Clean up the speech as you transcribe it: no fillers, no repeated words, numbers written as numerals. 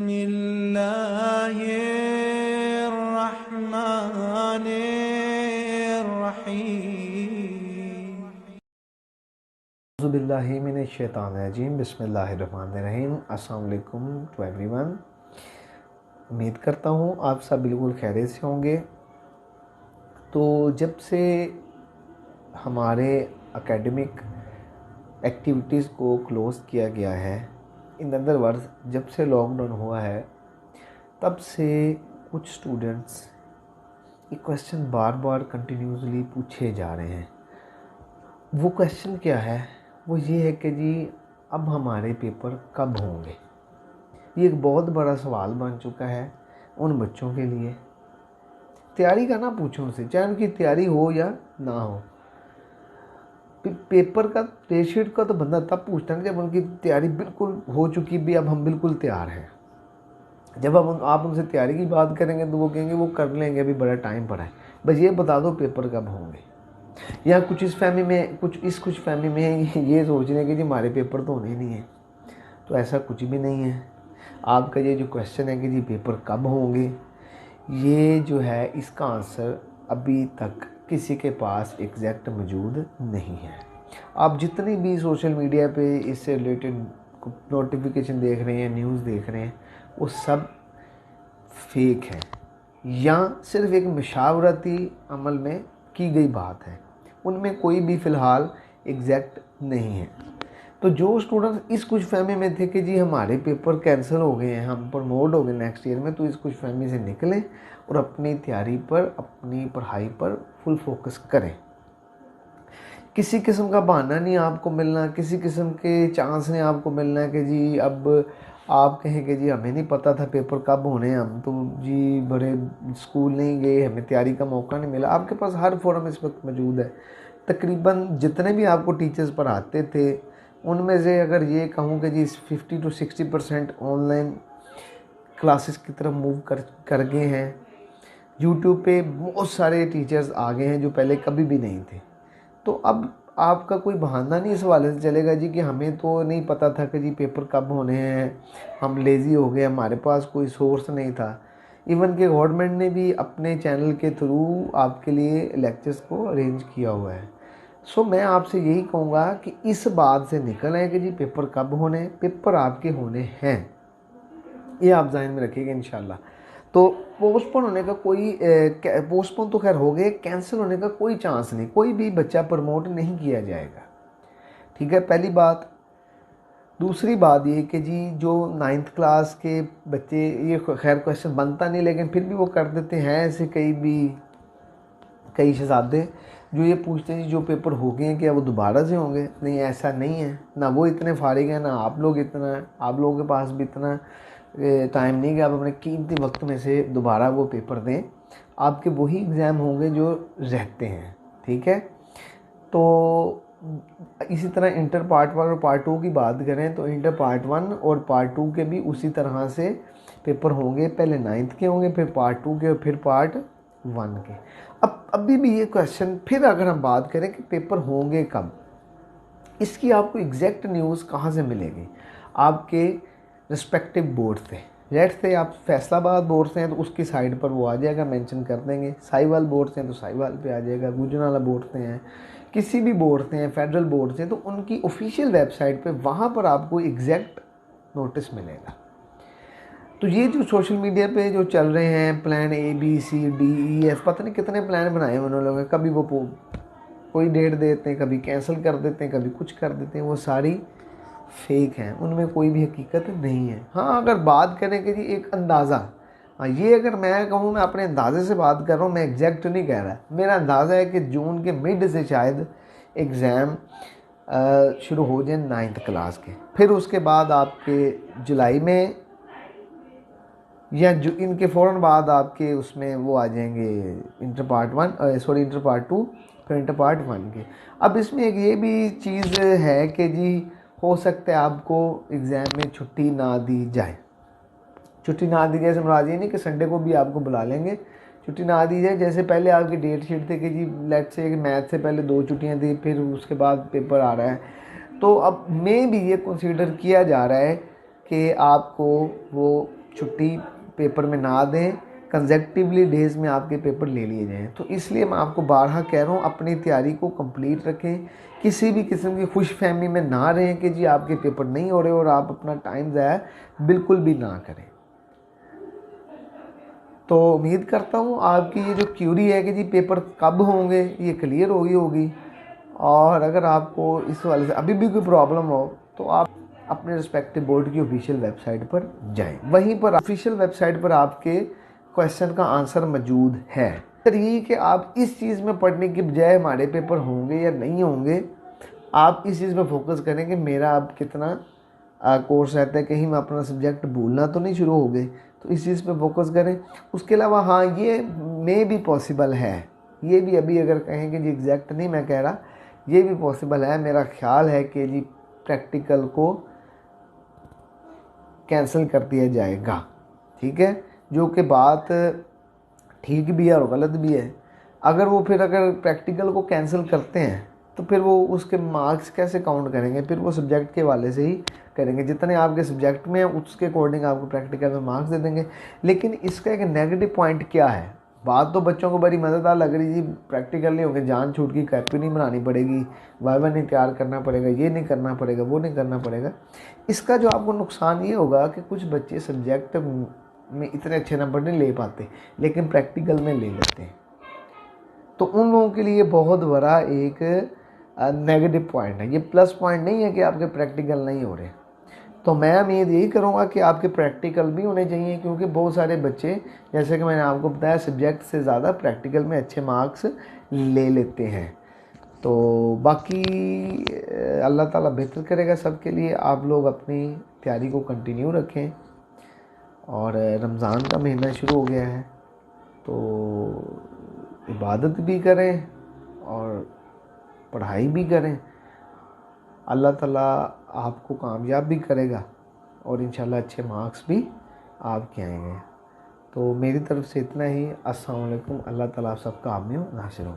बिस्मिल्लाहिर्रहमानिर्रहीम बिस्मिल्लाहिर्रहमानिर्रहीम। अस्सलाम वालेकुम टू एवरीवन। उम्मीद करता हूँ आप सब बिल्कुल खैरियत से होंगे। तो जब से हमारे एकेडमिक एक्टिविटीज़ को क्लोज़ किया गया है, इन अदर वर्ड्स जब से लॉकडाउन हुआ है, तब से कुछ स्टूडेंट्स ये क्वेश्चन बार बार कंटिन्यूसली पूछे जा रहे हैं। वो क्वेश्चन क्या है? वो ये है कि जी अब हमारे पेपर कब होंगे। ये एक बहुत बड़ा सवाल बन चुका है उन बच्चों के लिए। तैयारी का ना पूछो उनसे, चाहे उनकी तैयारी हो या ना हो। पेपर का डेटशीट का तो बंदा तब पूछता है जब उनकी तैयारी बिल्कुल हो चुकी भी, अब हम बिल्कुल तैयार हैं। जब आप उनसे तैयारी की बात करेंगे तो वो कहेंगे वो कर लेंगे, अभी बड़ा टाइम पड़ा है, बस ये बता दो पेपर कब होंगे। या कुछ इस फैमिली में ये सोच रहे हैं कि जी हमारे पेपर तो होने ही नहीं है। तो ऐसा कुछ भी नहीं है। आपका ये जो क्वेश्चन है कि जी पेपर कब होंगे, ये जो है इसका आंसर अभी तक किसी के पास एग्जैक्ट मौजूद नहीं है। आप जितनी भी सोशल मीडिया पे इससे रिलेटेड नोटिफिकेशन देख रहे हैं, न्यूज़ देख रहे हैं, वो सब फेक है या सिर्फ एक मशावरती अमल में की गई बात है। उनमें कोई भी फ़िलहाल एग्जैक्ट नहीं है। तो जो स्टूडेंट्स इस कुछ फहमी में थे कि जी हमारे पेपर कैंसिल हो गए हैं, हम प्रमोट हो गए नेक्स्ट ईयर में, तो इस कुछ फहमी से निकलें और अपनी तैयारी पर, अपनी पढ़ाई पर फुल फोकस करें। किसी किस्म का बहाना नहीं आपको मिलना, किसी किस्म के चांस नहीं आपको मिलना है कि जी अब आप कहें कि जी हमें नहीं पता था पेपर कब होने हैं, हम तो जी बड़े स्कूल नहीं गए, हमें तैयारी का मौका नहीं मिला। आपके पास हर फोरम इस वक्त मौजूद है। तकरीबन जितने भी आपको टीचर्स पढ़ाते थे उनमें से अगर ये कहूँ कि जी 50 to 60% ऑनलाइन क्लासेस की तरफ मूव कर गए हैं। यूट्यूब पे बहुत सारे टीचर्स आ गए हैं जो पहले कभी भी नहीं थे। तो अब आपका कोई बहाना नहीं इस हवाले से चलेगा जी कि हमें तो नहीं पता था कि जी पेपर कब होने हैं, हम लेज़ी हो गए, हमारे पास कोई सोर्स नहीं था। इवन कि गवर्नमेंट ने भी अपने चैनल के थ्रू आपके लिए लेक्चर्स को अरेंज किया हुआ है। सो मैं आपसे यही कहूँगा कि इस बात से निकल आए कि जी पेपर कब होने हैं। पेपर आपके होने हैं, ये आप ज़हन में रखिएगा इंशाल्लाह। तो पोस्टपोन होने का कोई पोस्टपोन तो खैर हो गए, कैंसिल होने का कोई चांस नहीं। कोई भी बच्चा प्रमोट नहीं किया जाएगा, ठीक है, पहली बात। दूसरी बात ये कि जी जो 9th क्लास के बच्चे, ये खैर क्वेश्चन बनता नहीं लेकिन फिर भी वो कर देते हैं, ऐसे कई शहजादे जो ये पूछते हैं जो पेपर हो गए हैं क्या वो दोबारा से होंगे। नहीं, ऐसा नहीं है। ना वो इतने फारिग हैं, ना आप लोग इतना, आप लोगों के पास भी इतना टाइम नहीं कि आप अपने कीमती वक्त में से दोबारा वो पेपर दें। आपके वही एग्ज़ाम होंगे जो रहते हैं, ठीक है। तो इसी तरह इंटर पार्ट 1 और पार्ट 2 की बात करें तो इंटर पार्ट 1 और पार्ट 2 के भी उसी तरह से पेपर होंगे। पहले 9th के होंगे, फिर पार्ट 2 के और फिर पार्ट 1 के। अब अभी भी ये क्वेश्चन, फिर अगर हम बात करें कि पेपर होंगे कब, इसकी आपको एग्जैक्ट न्यूज़ कहाँ से मिलेगी? आपके रिस्पेक्टिव बोर्ड से। लेट्स से आप फैसलाबाद बोर्ड से हैं तो उसकी साइड पर वो आ जाएगा, मेंशन कर देंगे। साहिवाल बोर्ड से हैं तो साहिवाल पे आ जाएगा। गुजरांवाला बोर्ड से हैं, किसी भी बोर्ड से हैं, फेडरल बोर्ड से, तो उनकी ऑफिशियल वेबसाइट पे वहाँ पर आपको एग्जैक्ट नोटिस मिलेगा। तो ये जो सोशल मीडिया पे जो चल रहे हैं प्लान ABCDEF, पता नहीं कितने प्लान बनाए हैं उन्होंने लोगों, कभी वो कोई डेट देते हैं, कभी कैंसिल कर देते हैं, कभी कुछ कर देते हैं, वो सारी फेक हैं, उनमें कोई भी हकीकत नहीं है। हाँ, अगर बात करें कि जी एक अंदाज़ा, हाँ, ये अगर मैं कहूँ, मैं अपने अंदाजे से बात कर रहा हूँ, मैं एग्जैक्ट नहीं कह रहा, मेरा अंदाज़ा है कि जून के मिड से शायद एग्ज़ाम शुरू हो जाए 9th क्लास के। फिर उसके बाद आपके जुलाई में या जो इनके फ़ौरन बाद आपके उसमें वो आ जाएंगे इंटर पार्ट 2, फिर इंटर पार्ट 1 के। अब इसमें एक ये भी चीज़ है कि जी हो सकता है आपको एग्ज़ाम में छुट्टी ना दी जाए। छुट्टी ना दी जाए समझ ये नहीं कि संडे को भी आपको बुला लेंगे, छुट्टी ना दी जाए। जैसे पहले आपकी डेट शीट थे कि जी लेट से मैथ से पहले 2 छुट्टियाँ थी, फिर उसके बाद पेपर आ रहा है, तो अब में भी ये कंसीडर किया जा रहा है कि आपको वो छुट्टी पेपर में ना दें, कंसेक्टिवली डेज में आपके पेपर ले लिए जाएं। तो इसलिए मैं आपको बारहा कह रहा हूँ, अपनी तैयारी को कंप्लीट रखें, किसी भी किस्म की खुशफहमी में ना रहें कि जी आपके पेपर नहीं हो रहे और आप अपना टाइम ज़ाया बिल्कुल भी ना करें। तो उम्मीद करता हूँ आपकी ये जो क्यूरी है कि जी पेपर कब होंगे, ये क्लियर होगी। और अगर आपको इस वाले से अभी भी कोई प्रॉब्लम हो तो आप अपने रिस्पेक्टिव बोर्ड की ऑफिशियल वेबसाइट पर जाएं। वहीं पर ऑफिशियल वेबसाइट पर आपके क्वेश्चन का आंसर मौजूद है। यही कि आप इस चीज़ में पढ़ने की बजाय हमारे पेपर होंगे या नहीं होंगे, आप इस चीज़ पर फोकस करें कि मेरा अब कितना कोर्स रहता है, कहीं मैं अपना सब्जेक्ट भूलना तो नहीं शुरू हो गए। तो इस चीज़ पे फोकस करें। उसके अलावा हाँ, ये मे भी पॉसिबल है, ये भी अभी अगर कहें कि जी एग्जैक्ट नहीं मैं कह रहा, ये भी पॉसिबल है, मेरा ख्याल है कि जी प्रैक्टिकल को कैंसिल कर दिया जाएगा। ठीक है, जो कि बात ठीक भी है और गलत भी है। अगर प्रैक्टिकल को कैंसिल करते हैं तो फिर वो उसके मार्क्स कैसे काउंट करेंगे, फिर वो सब्जेक्ट के वाले से ही करेंगे, जितने आपके सब्जेक्ट में है उसके अकॉर्डिंग आपको प्रैक्टिकल में मार्क्स दे देंगे। लेकिन इसका एक नेगेटिव पॉइंट क्या है, बात तो बच्चों को बड़ी मज़ेदार लग रही जी, प्रैक्टिकल नहीं होंगे, जान छूट की कॉपी नहीं बनानी पड़ेगी, वाइवा नहीं तैयार करना पड़ेगा, ये नहीं करना पड़ेगा, वो नहीं करना पड़ेगा। इसका जो आपको नुकसान ये होगा कि कुछ बच्चे सब्जेक्ट में इतने अच्छे नंबर नहीं ले पाते लेकिन प्रैक्टिकल में ले लेते हैं। तो उन लोगों के लिए बहुत बड़ा एक नेगेटिव पॉइंट है। ये प्लस पॉइंट नहीं है कि आपके प्रैक्टिकल नहीं हो रहे। तो मैं उम्मीद यही करूँगा कि आपके प्रैक्टिकल भी होने चाहिए, क्योंकि बहुत सारे बच्चे, जैसे कि मैंने आपको बताया, सब्जेक्ट से ज़्यादा प्रैक्टिकल में अच्छे मार्क्स ले लेते हैं। तो बाकी अल्लाह ताला बेहतर करेगा सबके लिए। आप लोग अपनी तैयारी को कंटिन्यू रखें। और रमज़ान का महीना शुरू हो गया है तो इबादत भी करें और पढ़ाई भी करें। अल्लाह ताला आपको कामयाब भी करेगा और इंशाल्लाह अच्छे मार्क्स भी आपके आएंगे। तो मेरी तरफ से इतना ही। अस्सलाम वालेकुम। अल्लाह ताला आप सबका आमीन नासिर हो।